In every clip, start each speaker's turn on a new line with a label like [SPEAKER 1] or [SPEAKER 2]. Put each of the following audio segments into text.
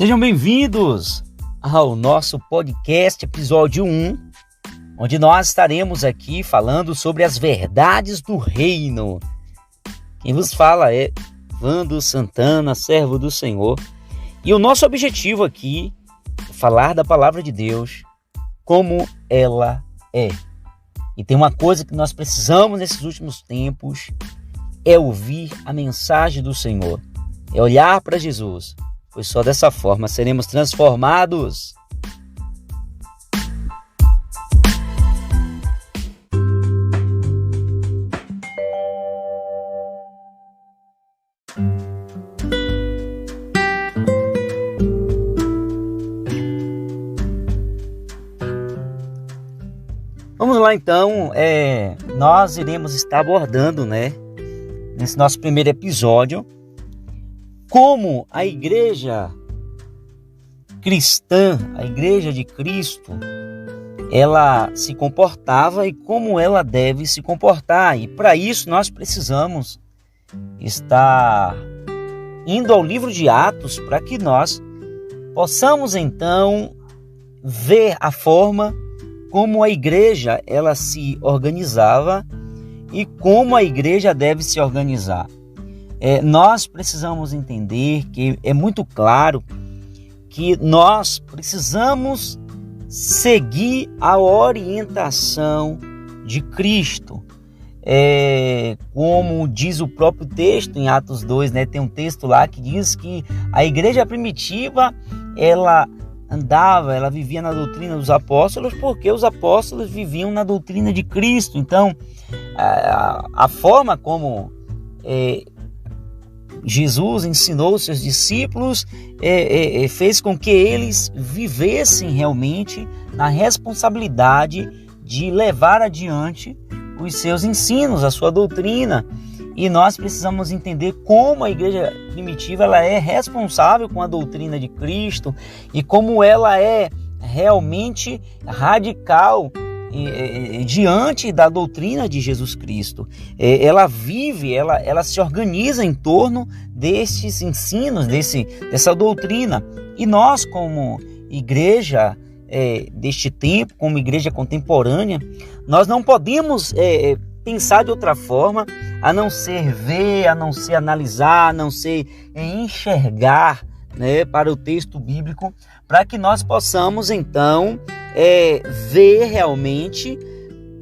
[SPEAKER 1] Sejam bem-vindos ao nosso podcast, episódio 1, onde nós estaremos aqui falando sobre as verdades do reino. Quem vos fala é Vando Santana, servo do Senhor. E o nosso objetivo aqui é falar da palavra de Deus como ela é. E tem uma coisa que nós precisamos nesses últimos tempos, é ouvir a mensagem do Senhor, é olhar para Jesus, pois só dessa forma seremos transformados. Vamos lá então, nós iremos estar abordando, nesse nosso primeiro episódio, como a igreja cristã, a igreja de Cristo, ela se comportava e como ela deve se comportar. E para isso nós precisamos estar indo ao livro de Atos para que nós possamos então ver a forma como a igreja ela se organizava e como a igreja deve se organizar. Nós precisamos entender que é muito claro que nós precisamos seguir a orientação de Cristo. Como diz o próprio texto em Atos 2, tem um texto lá que diz que a igreja primitiva, ela vivia na doutrina dos apóstolos, porque os apóstolos viviam na doutrina de Cristo. Então, a forma como Jesus ensinou os seus discípulos fez com que eles vivessem realmente na responsabilidade de levar adiante os seus ensinos, a sua doutrina. E nós precisamos entender como a igreja primitiva ela é responsável com a doutrina de Cristo e como ela é realmente radical diante da doutrina de Jesus Cristo. Ela vive, ela se organiza em torno destes ensinos, dessa doutrina. E nós, como igreja deste tempo, como igreja contemporânea, nós não podemos pensar de outra forma a não ser ver, a não ser analisar, a não ser enxergar para o texto bíblico, para que nós possamos então ver realmente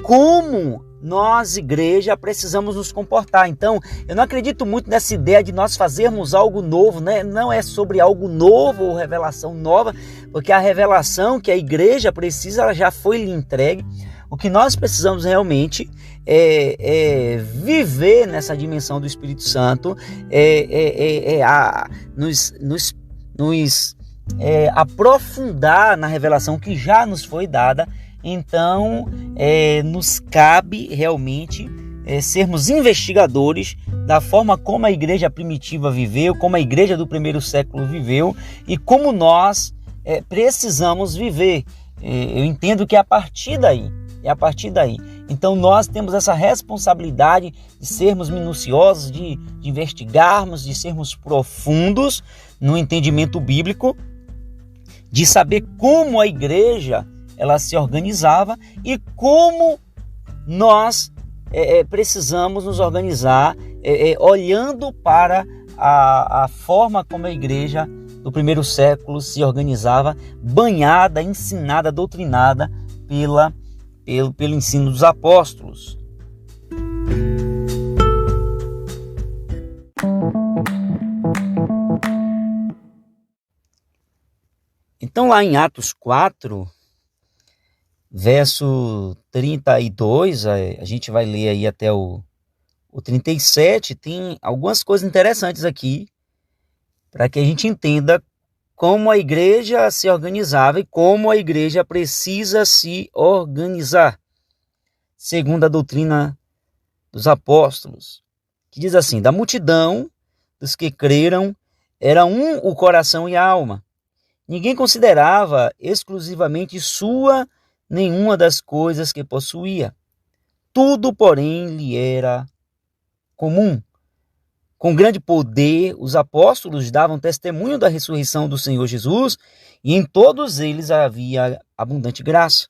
[SPEAKER 1] como nós, igreja, precisamos nos comportar. Então, eu não acredito muito nessa ideia de nós fazermos algo novo, Não é sobre algo novo ou revelação nova, porque a revelação que a igreja precisa, ela já foi lhe entregue. O que nós precisamos realmente é viver nessa dimensão do Espírito Santo, nos aprofundar na revelação que já nos foi dada. Então, nos cabe realmente sermos investigadores da forma como a igreja primitiva viveu, como a igreja do primeiro século viveu e como nós precisamos viver. Eu entendo que é a partir daí. Então nós temos essa responsabilidade de sermos minuciosos, de investigarmos, de sermos profundos no entendimento bíblico, de saber como a igreja ela se organizava e como nós precisamos nos organizar, olhando para a forma como a igreja do primeiro século se organizava, banhada, ensinada, doutrinada pelo ensino dos apóstolos. Então lá em Atos 4, verso 32, a gente vai ler aí até o 37, tem algumas coisas interessantes aqui para que a gente entenda como a igreja se organizava e como a igreja precisa se organizar, segundo a doutrina dos apóstolos, que diz assim: da multidão dos que creram, era um o coração e a alma. Ninguém considerava exclusivamente sua nenhuma das coisas que possuía. Tudo, porém, lhe era comum. Com grande poder, os apóstolos davam testemunho da ressurreição do Senhor Jesus, e em todos eles havia abundante graça,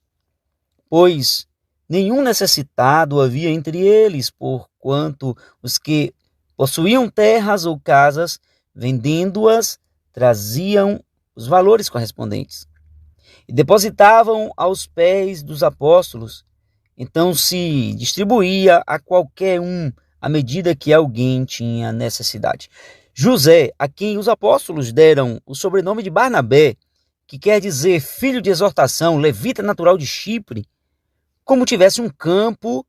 [SPEAKER 1] pois nenhum necessitado havia entre eles, porquanto os que possuíam terras ou casas, vendendo-as, traziam os valores correspondentes e depositavam aos pés dos apóstolos. Então se distribuía a qualquer um à medida que alguém tinha necessidade. José, a quem os apóstolos deram o sobrenome de Barnabé, que quer dizer filho de exortação, levita natural de Chipre, como tivesse um campo,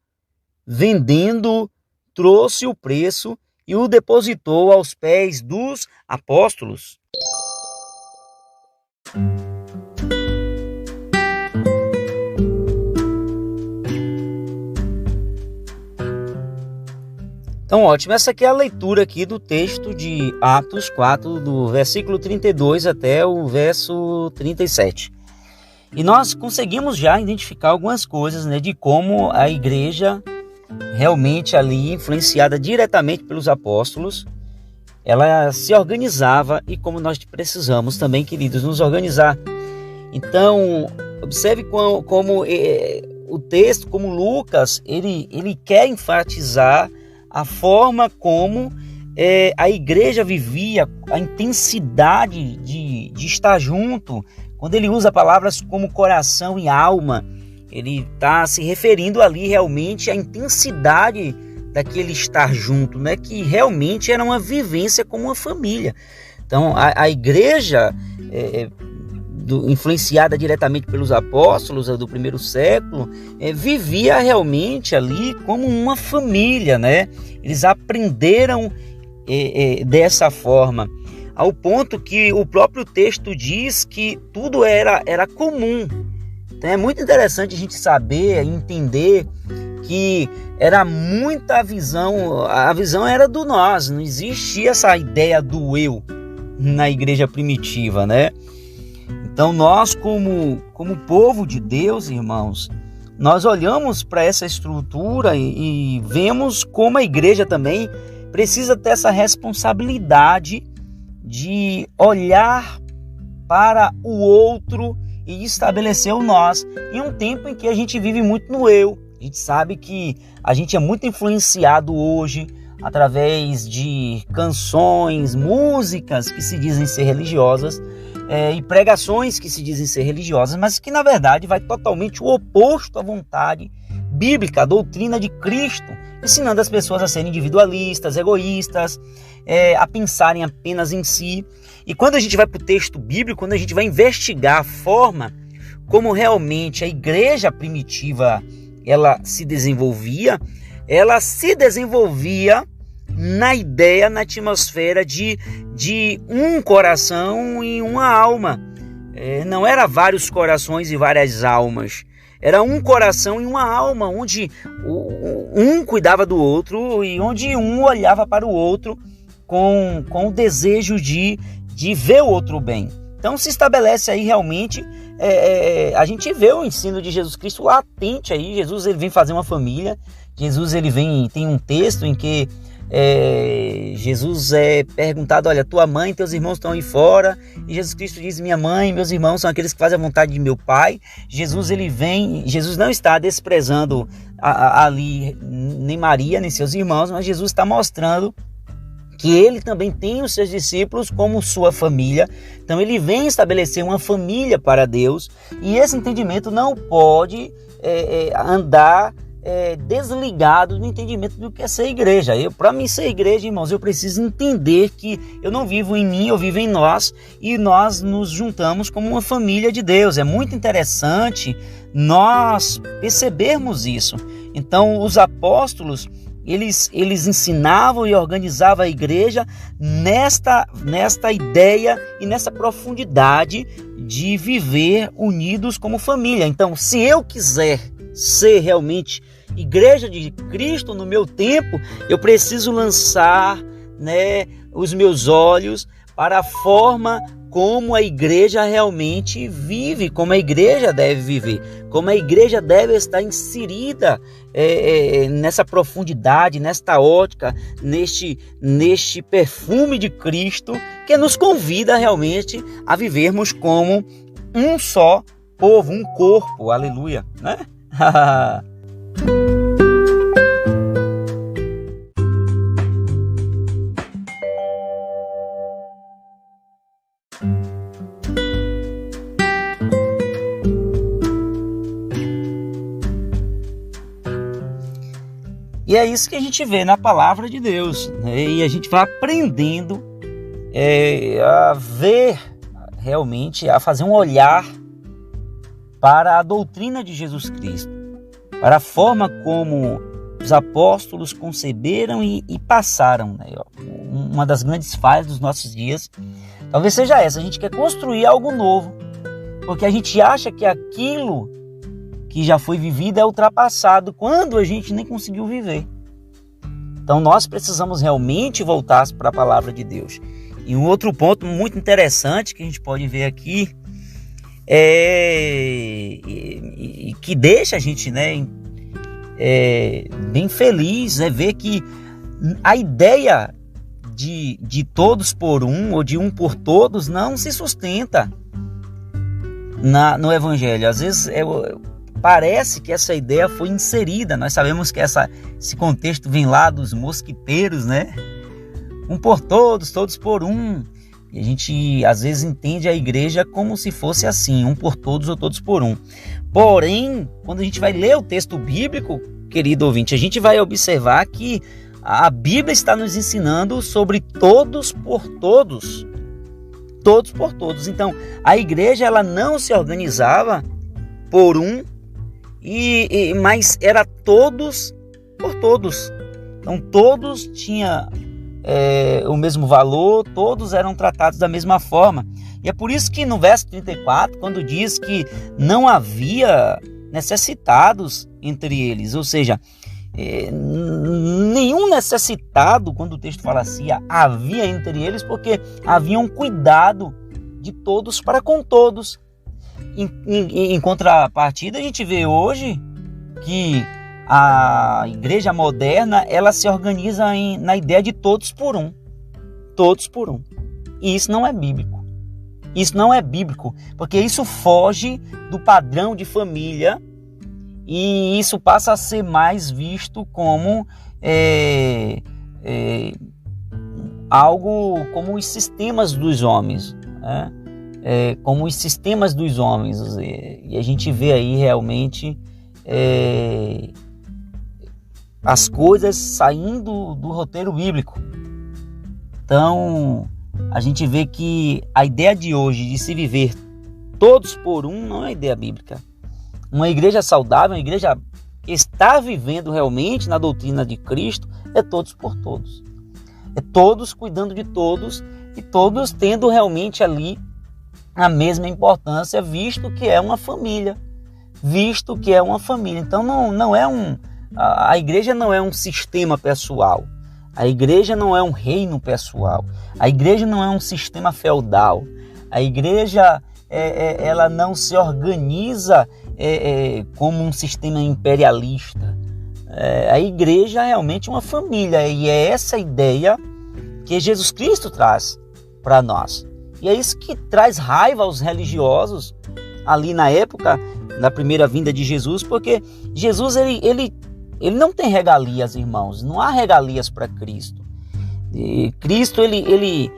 [SPEAKER 1] vendendo, trouxe o preço e o depositou aos pés dos apóstolos. Então, ótimo, essa aqui é a leitura aqui do texto de Atos 4, do versículo 32 até o verso 37. E nós conseguimos já identificar algumas coisas, né, de como a igreja, realmente ali influenciada diretamente pelos apóstolos, ela se organizava, e como nós precisamos também, queridos, nos organizar. Então, observe como o texto, como Lucas, ele quer enfatizar a forma como a igreja vivia, a intensidade de estar junto. Quando ele usa palavras como coração e alma, ele está se referindo ali realmente à intensidade daquele estar junto, né? Que realmente era uma vivência como uma família. Então a igreja, influenciada diretamente pelos apóstolos do primeiro século, vivia realmente ali como uma família, né? Eles aprenderam dessa forma, ao ponto que o próprio texto diz que tudo era comum. Então é muito interessante a gente saber, entender que era muita visão, a visão era do nós, não existia essa ideia do eu na igreja primitiva, né? Então nós, como povo de Deus, irmãos, nós olhamos para essa estrutura e vemos como a igreja também precisa ter essa responsabilidade de olhar para o outro e estabelecer o nós, em um tempo em que a gente vive muito no eu. A gente sabe que a gente é muito influenciado hoje através de canções, músicas que se dizem ser religiosas, e pregações que se dizem ser religiosas, mas que na verdade vai totalmente o oposto à vontade bíblica, a doutrina de Cristo, ensinando as pessoas a serem individualistas, egoístas, a pensarem apenas em si. E quando a gente vai para o texto bíblico, quando a gente vai investigar a forma como realmente a igreja primitiva ela se desenvolvia na ideia, na atmosfera de um coração e uma alma. Não era vários corações e várias almas. Era um coração e uma alma, onde um cuidava do outro e onde um olhava para o outro com o desejo de ver o outro bem. Então se estabelece aí realmente, a gente vê o ensino de Jesus Cristo latente aí. Jesus ele vem fazer uma família. Jesus ele tem um texto em que Jesus é perguntado: olha, tua mãe e teus irmãos estão aí fora, e Jesus Cristo diz: minha mãe e meus irmãos são aqueles que fazem a vontade de meu Pai. Jesus não está desprezando ali nem Maria nem seus irmãos, mas Jesus está mostrando que ele também tem os seus discípulos como sua família. Então ele vem estabelecer uma família para Deus, e esse entendimento não pode andar desligado do entendimento do que é ser igreja. Para mim ser igreja, irmãos, eu preciso entender que eu não vivo em mim, eu vivo em nós, e nós nos juntamos como uma família de Deus. É muito interessante nós percebermos isso. Então os apóstolos eles ensinavam e organizavam a igreja nesta ideia e nessa profundidade de viver unidos como família. Então, se eu quiser ser realmente igreja de Cristo no meu tempo, eu preciso lançar, os meus olhos para a forma como a igreja realmente vive, como a igreja deve viver, como a igreja deve estar inserida nessa profundidade, nesta ótica, neste perfume de Cristo, que nos convida realmente a vivermos como um só povo, um corpo, aleluia, né? E é isso que a gente vê na palavra de Deus, né? E a gente vai aprendendo a ver realmente, a fazer um olhar para a doutrina de Jesus Cristo, para a forma como os apóstolos conceberam e passaram, né? Uma das grandes falhas dos nossos dias talvez seja essa: a gente quer construir algo novo, porque a gente acha que aquilo que já foi vivido é ultrapassado, quando a gente nem conseguiu viver. Então nós precisamos realmente voltar para a palavra de Deus. E um outro ponto muito interessante que a gente pode ver aqui que deixa a gente, né, bem feliz, é ver que a ideia de todos por um, ou de um por todos, não se sustenta no Evangelho. Às vezes parece que essa ideia foi inserida. Nós sabemos que esse contexto vem lá dos mosquiteiros, né? Um por todos, todos por um. E a gente às vezes entende a igreja como se fosse assim, um por todos ou todos por um. Porém, quando a gente vai ler o texto bíblico, querido ouvinte, a gente vai observar que a Bíblia está nos ensinando sobre todos por todos. Todos por todos. Então, a igreja ela não se organizava por um, mas era todos por todos. Então todos tinham o mesmo valor, todos eram tratados da mesma forma. E é por isso que no verso 34, quando diz que não havia necessitados entre eles, ou seja, nenhum necessitado, quando o texto fala assim, havia entre eles, porque havia um cuidado de todos para com todos. Em contrapartida, a gente vê hoje que a igreja moderna ela se organiza na ideia de todos por um. Todos por um. E isso não é bíblico. Isso não é bíblico, porque isso foge do padrão de família e isso passa a ser mais visto como algo como os sistemas dos homens, né? Como os sistemas dos homens, e a gente vê aí realmente as coisas saindo do roteiro bíblico. Então a gente vê que a ideia de hoje de se viver todos por um não é ideia bíblica. Uma igreja saudável, uma igreja que está vivendo realmente na doutrina de Cristo, é todos por todos. É todos cuidando de todos e todos tendo realmente ali a mesma importância, visto que é uma família. Então não é a igreja não é um sistema pessoal. A igreja não é um reino pessoal. A igreja não é um sistema feudal. A igreja ela não se organiza como um sistema imperialista. A igreja é realmente uma família, e é essa ideia que Jesus Cristo traz para nós. E é isso que traz raiva aos religiosos ali na época da primeira vinda de Jesus, porque Jesus ele não tem regalias, irmãos. Não há regalias para Cristo. E Cristo ele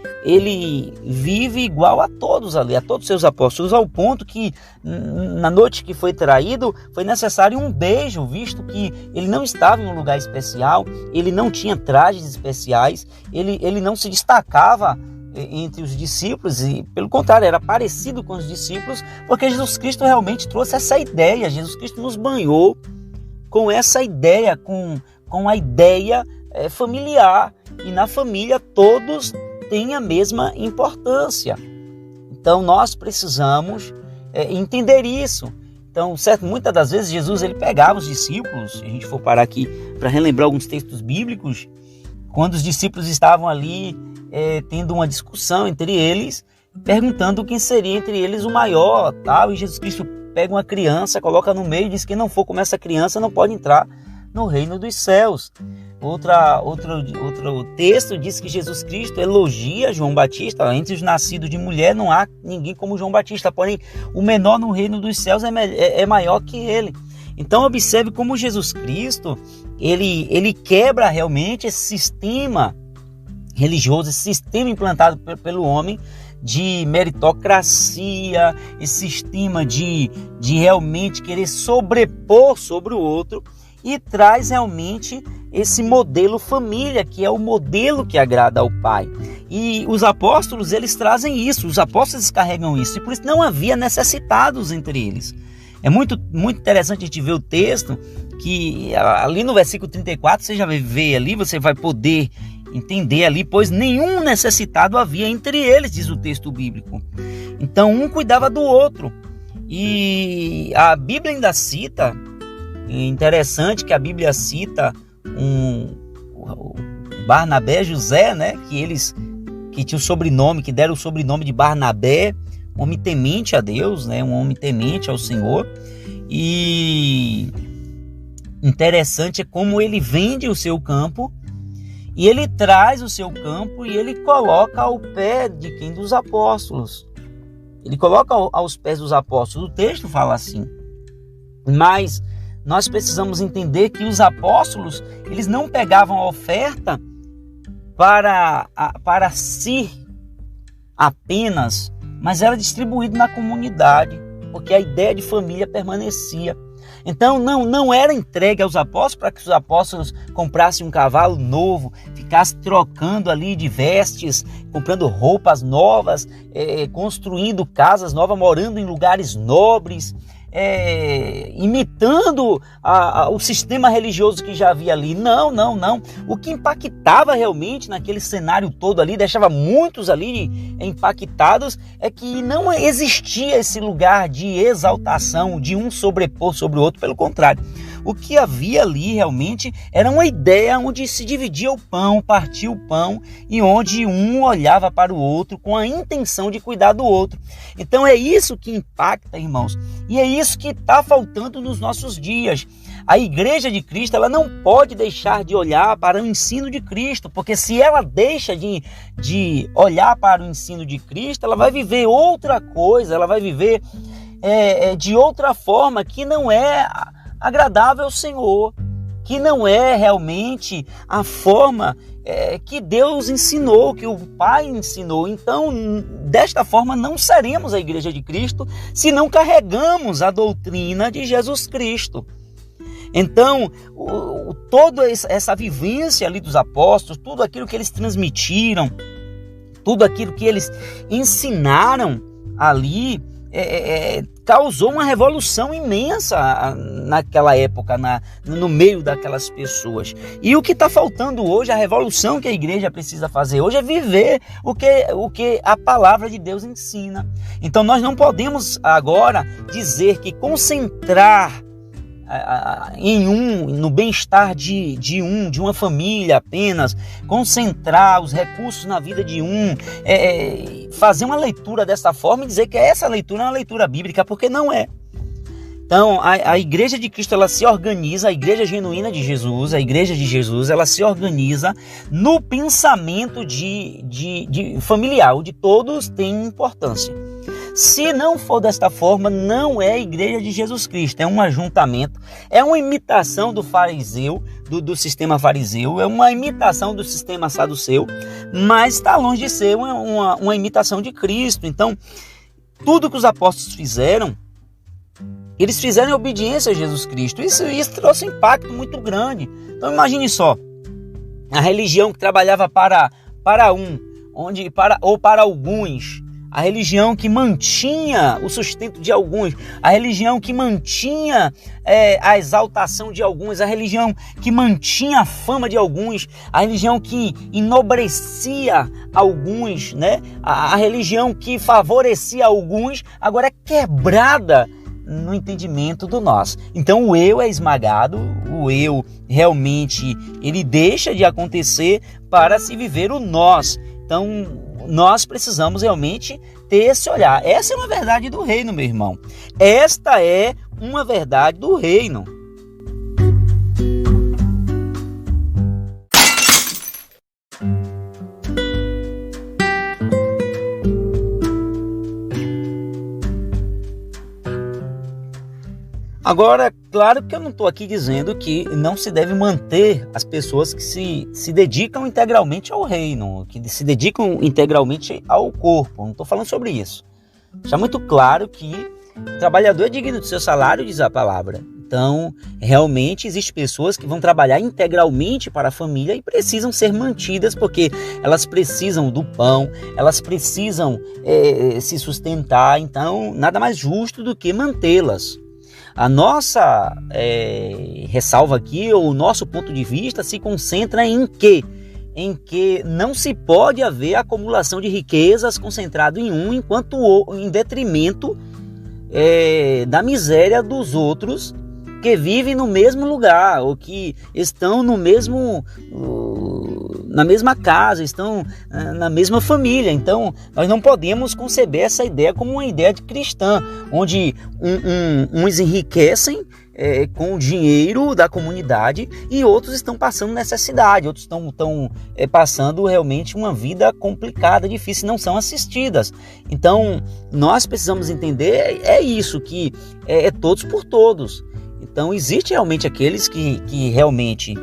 [SPEAKER 1] vive igual a todos ali, a todos os seus apóstolos, ao ponto que na noite que foi traído foi necessário um beijo, visto que ele não estava em um lugar especial, ele não tinha trajes especiais, ele não se destacava entre os discípulos, e pelo contrário, era parecido com os discípulos, porque Jesus Cristo realmente trouxe essa ideia. Jesus Cristo nos banhou com essa ideia, com a ideia familiar, e na família todos têm a mesma importância. Então nós precisamos entender isso. Então, certo, muitas das vezes Jesus ele pegava os discípulos, se a gente for parar aqui para relembrar alguns textos bíblicos, quando os discípulos estavam ali tendo uma discussão entre eles, perguntando quem seria entre eles o maior, tal, e Jesus Cristo pega uma criança, coloca no meio e diz que quem não for como essa criança não pode entrar no reino dos céus. Outro texto diz que Jesus Cristo elogia João Batista. Entre os nascidos de mulher não há ninguém como João Batista, porém o menor no reino dos céus é maior que ele. Então observe como Jesus Cristo ele quebra realmente esse sistema religioso, esse sistema implantado pelo homem de meritocracia, esse sistema de realmente querer sobrepor sobre o outro, e traz realmente esse modelo família, que é o modelo que agrada ao Pai. E os apóstolos, eles trazem isso, os apóstolos carregam isso, e por isso não havia necessitados entre eles. É muito interessante a gente ver o texto, que ali no versículo 34, você já vê ali, você vai poder entender ali, pois nenhum necessitado havia entre eles, diz o texto bíblico. Então um cuidava do outro. E a Bíblia ainda cita, interessante que a Bíblia cita o Barnabé, José, né, que tinha o sobrenome, que deram o sobrenome de Barnabé, um homem temente a Deus, né, um homem temente ao Senhor. E interessante é como ele vende o seu campo, e ele traz o seu campo e ele coloca ao pé de quem? Dos apóstolos. Ele coloca aos pés dos apóstolos. O texto fala assim. Mas nós precisamos entender que os apóstolos, eles não pegavam a oferta para si apenas, mas era distribuído na comunidade, porque a ideia de família permanecia. Então não era entregue aos apóstolos para que os apóstolos comprassem um cavalo novo, ficassem trocando ali de vestes, comprando roupas novas, construindo casas novas, morando em lugares nobres, imitando o sistema religioso que já havia ali. Não. O que impactava realmente naquele cenário todo ali, deixava muitos ali impactados, é que não existia esse lugar de exaltação, de um sobrepor sobre o outro. Pelo contrário, o que havia ali realmente era uma ideia onde se dividia o pão, partia o pão, e onde um olhava para o outro com a intenção de cuidar do outro. Então é isso que impacta, irmãos, e é isso que está faltando nos nossos dias. A Igreja de Cristo, ela não pode deixar de olhar para o ensino de Cristo, porque se ela deixa de olhar para o ensino de Cristo, ela vai viver outra coisa, ela vai viver de outra forma que não é agradável ao Senhor, que não é realmente a forma que Deus ensinou, que o Pai ensinou. Então, desta forma, não seremos a Igreja de Cristo se não carregamos a doutrina de Jesus Cristo. Então, toda essa vivência ali dos apóstolos, tudo aquilo que eles transmitiram, tudo aquilo que eles ensinaram ali, causou uma revolução imensa naquela época, no meio daquelas pessoas. E o que está faltando hoje, a revolução que a igreja precisa fazer hoje, é viver o que a palavra de Deus ensina. Então nós não podemos agora dizer que concentrar no bem-estar de uma família apenas, concentrar os recursos na vida de fazer uma leitura dessa forma e dizer que essa leitura é uma leitura bíblica, porque não é. Então a Igreja de Cristo, ela se organiza, a Igreja genuína de Jesus, a Igreja de Jesus, ela se organiza no pensamento de familiar, onde todos têm importância. Se não for desta forma, não é a Igreja de Jesus Cristo, é um ajuntamento, é uma imitação do fariseu, do sistema fariseu, é uma imitação do sistema saduceu, mas está longe de ser uma imitação de Cristo. Então, tudo que os apóstolos fizeram, eles fizeram em obediência a Jesus Cristo. Isso trouxe um impacto muito grande. Então, imagine só, a religião que trabalhava para alguns, a religião que mantinha o sustento de alguns, a religião que mantinha a exaltação de alguns, a religião que mantinha a fama de alguns, a religião que enobrecia alguns, né? A religião que favorecia alguns, agora é quebrada no entendimento do nós. Então o eu é esmagado, o eu realmente ele deixa de acontecer para se viver o nós. Então nós precisamos realmente ter esse olhar. Essa é uma verdade do reino, meu irmão. Esta é uma verdade do reino. Agora, claro que eu não estou aqui dizendo que não se deve manter as pessoas que se dedicam integralmente ao reino, que se dedicam integralmente ao corpo. Não estou falando sobre isso. Está muito claro que o trabalhador é digno do seu salário, diz a palavra. Então, realmente, existem pessoas que vão trabalhar integralmente para a família e precisam ser mantidas porque elas precisam do pão, elas precisam se sustentar. Então, nada mais justo do que mantê-las. A nossa ressalva aqui, ou o nosso ponto de vista, se concentra em quê? Em que não se pode haver acumulação de riquezas concentrado em um, em detrimento da miséria dos outros que vivem no mesmo lugar, ou que estão na mesma casa, estão na mesma família. Então, nós não podemos conceber essa ideia como uma ideia de cristã, onde uns enriquecem com o dinheiro da comunidade e outros estão passando necessidade, outros estão passando realmente uma vida complicada, difícil, não são assistidas. Então, nós precisamos entender isso, que é todos por todos. Então, existe realmente aqueles que realmente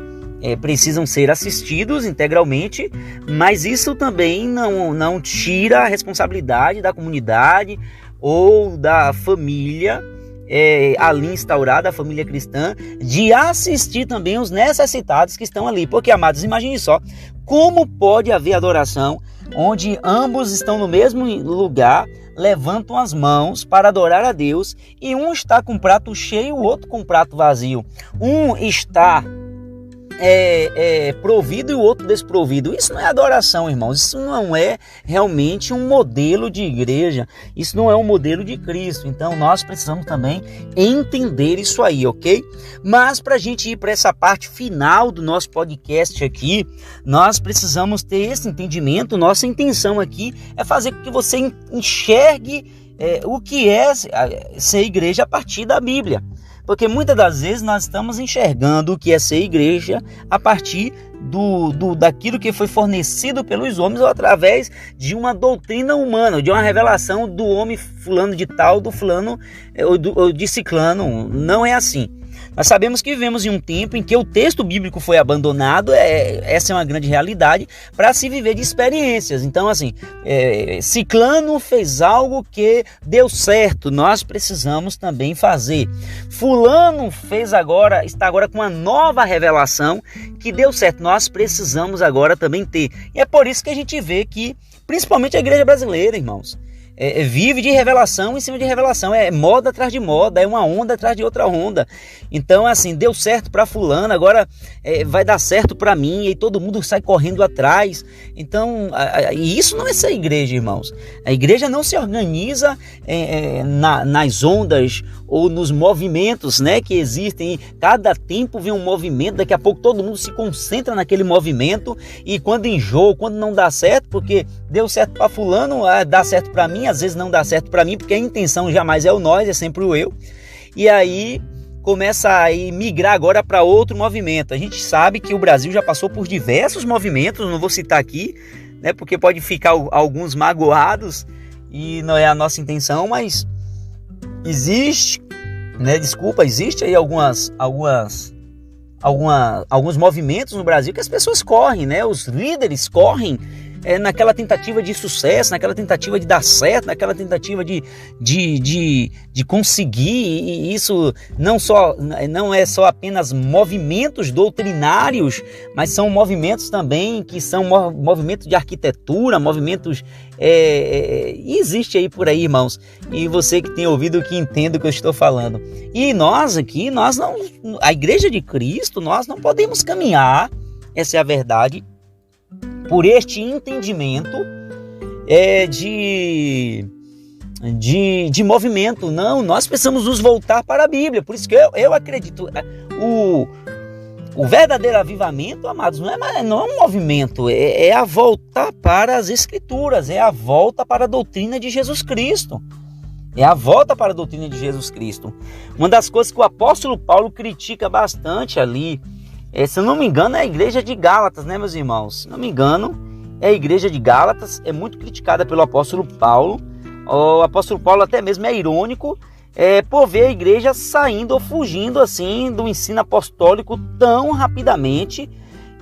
[SPEAKER 1] precisam ser assistidos integralmente, mas isso também não tira a responsabilidade da comunidade ou da família ali instaurada, a família cristã, de assistir também os necessitados que estão ali. Porque, amados, imagine só, como pode haver adoração onde ambos estão no mesmo lugar, levantam as mãos para adorar a Deus, e um está com o prato cheio, o outro com o prato vazio. Um está provido e o outro desprovido. Isso não é adoração, irmãos. Isso não é realmente um modelo de igreja. Isso não é um modelo de Cristo. Então nós precisamos também entender isso aí, ok? Mas para a gente ir para essa parte final do nosso podcast aqui, nós precisamos ter esse entendimento. Nossa intenção aqui é fazer com que você enxergue o que é ser igreja a partir da Bíblia. Porque muitas das vezes nós estamos enxergando o que é ser igreja a partir daquilo que foi fornecido pelos homens ou através de uma doutrina humana, de uma revelação do homem fulano de tal, do fulano ou de ciclano. Não é assim. Nós sabemos que vivemos em um tempo em que o texto bíblico foi abandonado, essa é uma grande realidade, para se viver de experiências. Então, assim, ciclano fez algo que deu certo, nós precisamos também fazer. Fulano está agora com uma nova revelação que deu certo, nós precisamos agora também ter. E é por isso que a gente vê que, principalmente a igreja brasileira, irmãos, vive de revelação em cima de revelação, é moda atrás de moda, é uma onda atrás de outra onda. Então, assim, deu certo para fulano, agora vai dar certo para mim, e todo mundo sai correndo atrás. Então, isso não é ser igreja, irmãos. A igreja não se organiza nas ondas ou nos movimentos, né, que existem. Cada tempo vem um movimento, daqui a pouco todo mundo se concentra naquele movimento, e quando enjoa, quando não dá certo, porque deu certo para fulano, dá certo para mim, às vezes não dá certo para mim, porque a intenção jamais é o nós, é sempre o eu. E aí começa a migrar agora para outro movimento. A gente sabe que o Brasil já passou por diversos movimentos, não vou citar aqui, né, porque pode ficar alguns magoados, e não é a nossa intenção, mas existe aí alguns movimentos no Brasil que as pessoas correm, né? Os líderes correm naquela tentativa de sucesso, naquela tentativa de dar certo, naquela tentativa de conseguir. E isso não é só apenas movimentos doutrinários, mas são movimentos também que são movimentos de arquitetura, movimentos e existe aí por aí, irmãos, e você que tem ouvido, que entende o que eu estou falando. E nós aqui, a igreja de Cristo, nós não podemos caminhar, essa é a verdade, por este entendimento de movimento. Não, nós precisamos nos voltar para a Bíblia. Por isso que eu acredito, O verdadeiro avivamento, amados, não é um movimento, é a volta para as Escrituras, é a volta para a doutrina de Jesus Cristo. É a volta para a doutrina de Jesus Cristo. Uma das coisas que o apóstolo Paulo critica bastante ali, se eu não me engano, é a igreja de Gálatas, né, meus irmãos? Se não me engano, é a igreja de Gálatas, é muito criticada pelo apóstolo Paulo. O apóstolo Paulo até mesmo é irônico, por ver a igreja saindo ou fugindo assim do ensino apostólico tão rapidamente.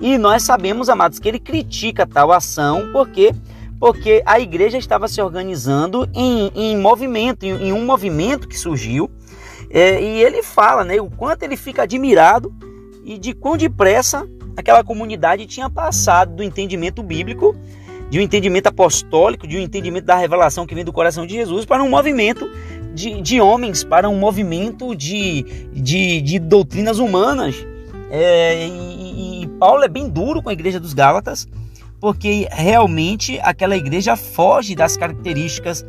[SPEAKER 1] E nós sabemos, amados, que ele critica tal ação porque a igreja estava se organizando em movimento, em um movimento que surgiu. E ele fala, né, o quanto ele fica admirado e de quão depressa aquela comunidade tinha passado do entendimento bíblico, de um entendimento apostólico, de um entendimento da revelação que vem do coração de Jesus, para um movimento de homens, para um movimento de doutrinas humanas. E Paulo é bem duro com a igreja dos Gálatas, porque realmente aquela igreja foge das características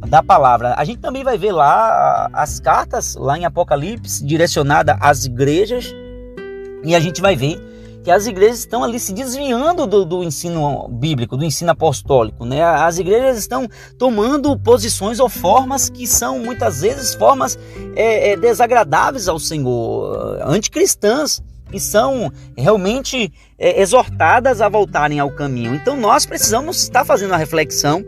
[SPEAKER 1] da palavra. A gente também vai ver lá as cartas, lá em Apocalipse, direcionada às igrejas, e a gente vai ver que as igrejas estão ali se desviando do ensino bíblico, do ensino apostólico, né? As igrejas estão tomando posições ou formas que são muitas vezes formas desagradáveis ao Senhor, anticristãs, e são realmente exortadas a voltarem ao caminho. Então nós precisamos estar fazendo a reflexão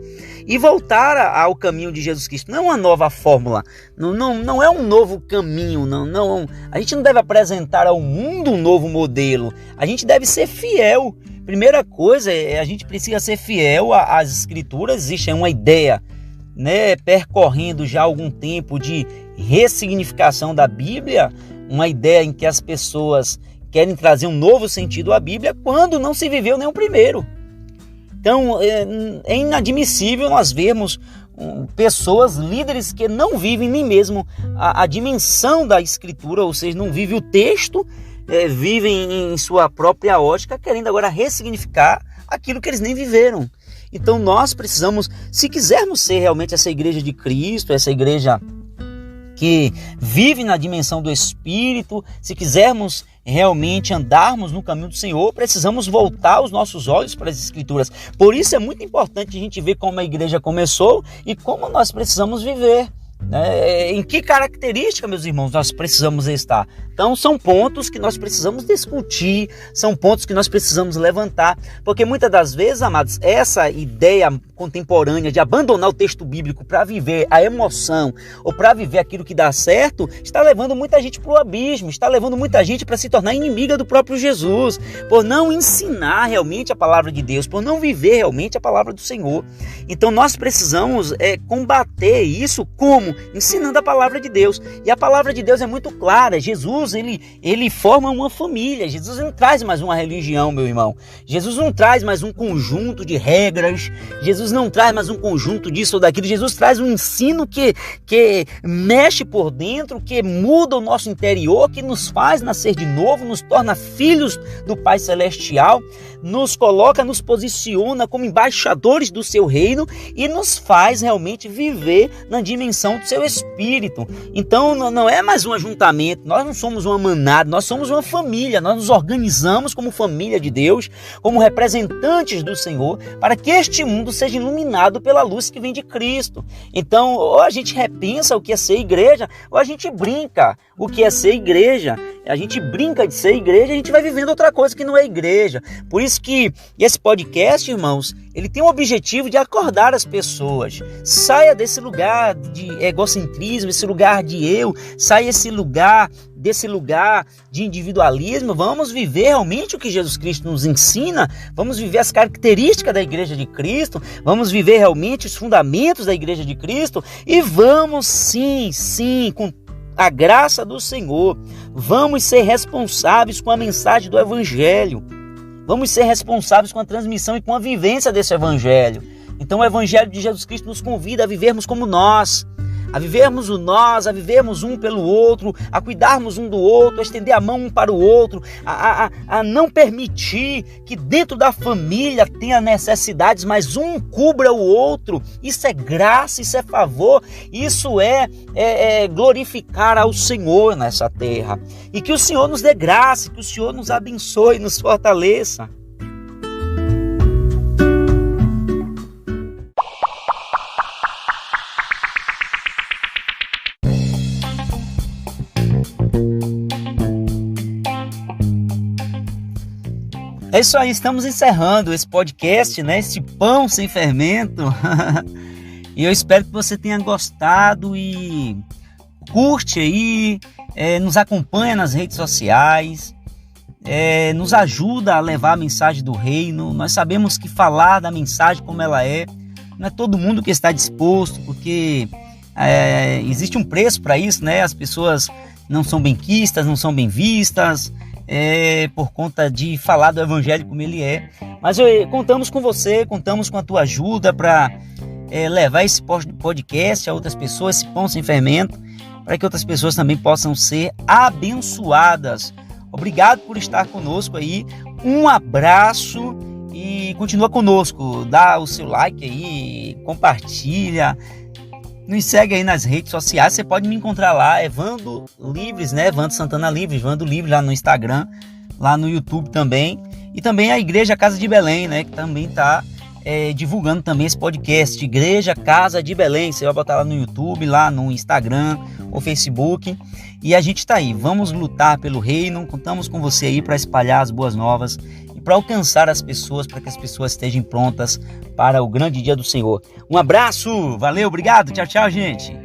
[SPEAKER 1] e voltar ao caminho de Jesus Cristo. Não é uma nova fórmula, não é um novo caminho, não. A gente não deve apresentar ao mundo um novo modelo, a gente deve ser fiel. Primeira coisa, a gente precisa ser fiel às Escrituras. Existe uma ideia, né, percorrendo já algum tempo de ressignificação da Bíblia, uma ideia em que as pessoas querem trazer um novo sentido à Bíblia quando não se viveu nem o primeiro. Então é inadmissível nós vermos pessoas, líderes que não vivem nem mesmo a dimensão da Escritura, ou seja, não vivem o texto, vivem em sua própria ótica, querendo agora ressignificar aquilo que eles nem viveram. Então nós precisamos, se quisermos ser realmente essa igreja de Cristo, essa igreja que vive na dimensão do Espírito, se quisermos realmente andarmos no caminho do Senhor, precisamos voltar os nossos olhos para as Escrituras. Por isso é muito importante a gente ver como a igreja começou e como nós precisamos viver. Em que característica, meus irmãos, nós precisamos estar? Então são pontos que nós precisamos discutir, são pontos que nós precisamos levantar, porque muitas das vezes, amados, essa ideia contemporânea de abandonar o texto bíblico para viver a emoção ou para viver aquilo que dá certo, está levando muita gente para o abismo, está levando muita gente para se tornar inimiga do próprio Jesus, por não ensinar realmente a palavra de Deus, por não viver realmente a palavra do Senhor. Então nós precisamos combater isso como? Ensinando a palavra de Deus. E a palavra de Deus é muito clara. Jesus, ele forma uma família. Jesus não traz mais uma religião, meu irmão. Jesus não traz mais um conjunto de regras. Jesus não traz mais um conjunto disso ou daquilo. Jesus traz um ensino que mexe por dentro, que muda o nosso interior, que nos faz nascer de novo, nos torna filhos do Pai Celestial, nos coloca, nos posiciona como embaixadores do seu reino e nos faz realmente viver na dimensão do seu espírito. Então não é mais um ajuntamento, nós não somos uma manada, nós somos uma família, nós nos organizamos como família de Deus, como representantes do Senhor, para que este mundo seja iluminado pela luz que vem de Cristo. Então ou a gente repensa o que é ser igreja, ou a gente brinca o que é ser igreja. A gente brinca de ser igreja, a gente vai vivendo outra coisa que não é igreja. Por isso que esse podcast, irmãos, ele tem o objetivo de acordar as pessoas. Saia desse lugar de egocentrismo, esse lugar de eu, saia desse lugar de individualismo. Vamos viver realmente o que Jesus Cristo nos ensina, vamos viver as características da igreja de Cristo, vamos viver realmente os fundamentos da igreja de Cristo e vamos sim, com a graça do Senhor, vamos ser responsáveis com a mensagem do Evangelho. Vamos ser responsáveis com a transmissão e com a vivência desse Evangelho. Então o Evangelho de Jesus Cristo nos convida a vivermos como nós, a vivermos o nós, a vivermos um pelo outro, a cuidarmos um do outro, a estender a mão um para o outro, a não permitir que dentro da família tenha necessidades, mas um cubra o outro. Isso é graça, isso é favor, isso é glorificar ao Senhor nessa terra. E que o Senhor nos dê graça, que o Senhor nos abençoe, nos fortaleça. É isso aí, estamos encerrando esse podcast, né? Esse pão sem fermento. E eu espero que você tenha gostado e curte aí, nos acompanha nas redes sociais, nos ajuda a levar a mensagem do reino. Nós sabemos que falar da mensagem como ela não é todo mundo que está disposto, porque existe um preço para isso, né? As pessoas não são benquistas, não são bem vistas, por conta de falar do evangelho como ele é. Mas contamos com você, contamos com a tua ajuda para levar esse podcast a outras pessoas, esse pão sem fermento, para que outras pessoas também possam ser abençoadas. Obrigado por estar conosco aí, um abraço e continua conosco, dá o seu like aí, compartilha, nos segue aí nas redes sociais. Você pode me encontrar lá, Evandro Livres, né? Evandro Santana Livres, Evandro Livres lá no Instagram, lá no YouTube também. E também a Igreja Casa de Belém, né? Que também está divulgando também esse podcast, Igreja Casa de Belém. Você vai botar lá no YouTube, lá no Instagram ou Facebook. E a gente está aí, vamos lutar pelo reino, contamos com você aí para espalhar as boas novas e para alcançar as pessoas, para que as pessoas estejam prontas para o grande dia do Senhor. Um abraço, valeu, obrigado, tchau, tchau, gente.